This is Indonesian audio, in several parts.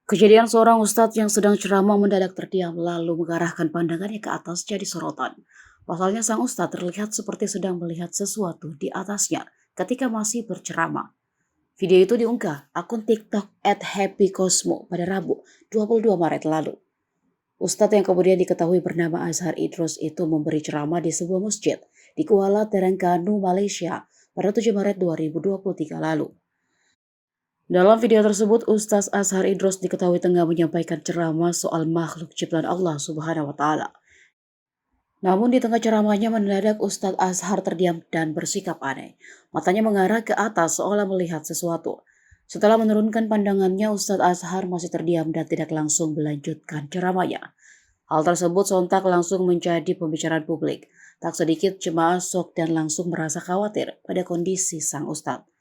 Kejadian seorang ustadz yang sedang ceramah mendadak terdiam lalu mengarahkan pandangannya ke atas jadi sorotan. Pasalnya sang ustadz terlihat seperti sedang melihat sesuatu di atasnya ketika masih berceramah. Video itu diunggah akun TikTok @happycosmo pada Rabu 22 Maret lalu. Ustadz yang kemudian diketahui bernama Azhar Idrus itu memberi ceramah di sebuah masjid di Kuala Terengganu, Malaysia pada 7 Maret 2023 lalu. Dalam video tersebut, Ustaz Azhar Idrus diketahui tengah menyampaikan ceramah soal makhluk ciptaan Allah Subhanahu wa Ta'ala. Namun di tengah ceramahnya mendadak Ustaz Azhar terdiam dan bersikap aneh. Matanya mengarah ke atas seolah melihat sesuatu. Setelah menurunkan pandangannya, Ustaz Azhar masih terdiam dan tidak langsung melanjutkan ceramahnya. Hal tersebut sontak langsung menjadi pembicaraan publik. Tak sedikit jemaah syok dan langsung merasa khawatir pada kondisi sang Ustadz.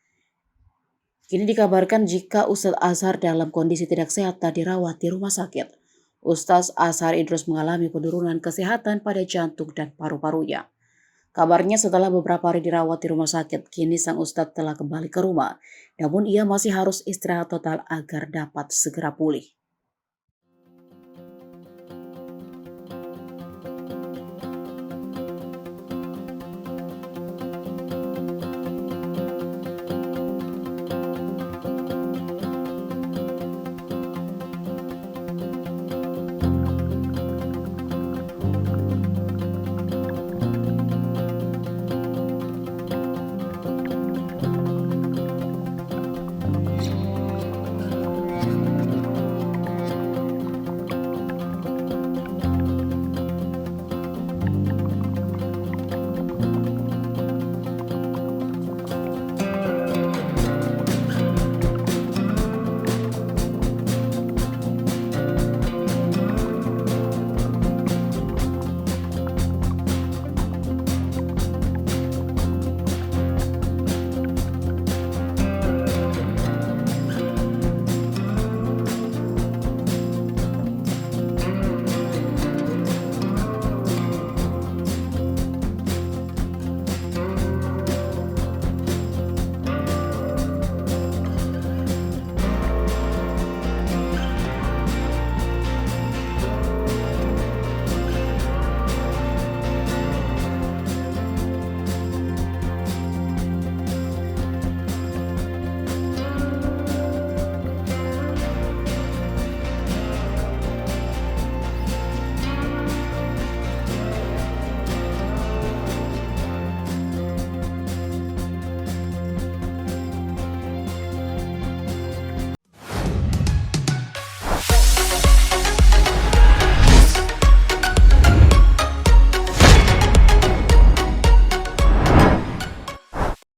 Kini dikabarkan jika Ustadz Azhar dalam kondisi tidak sehat dan dirawat di rumah sakit. Ustadz Azhar Idrus mengalami penurunan kesehatan pada jantung dan paru-parunya. Kabarnya setelah beberapa hari dirawat di rumah sakit, kini sang Ustadz telah kembali ke rumah. Namun ia masih harus istirahat total agar dapat segera pulih.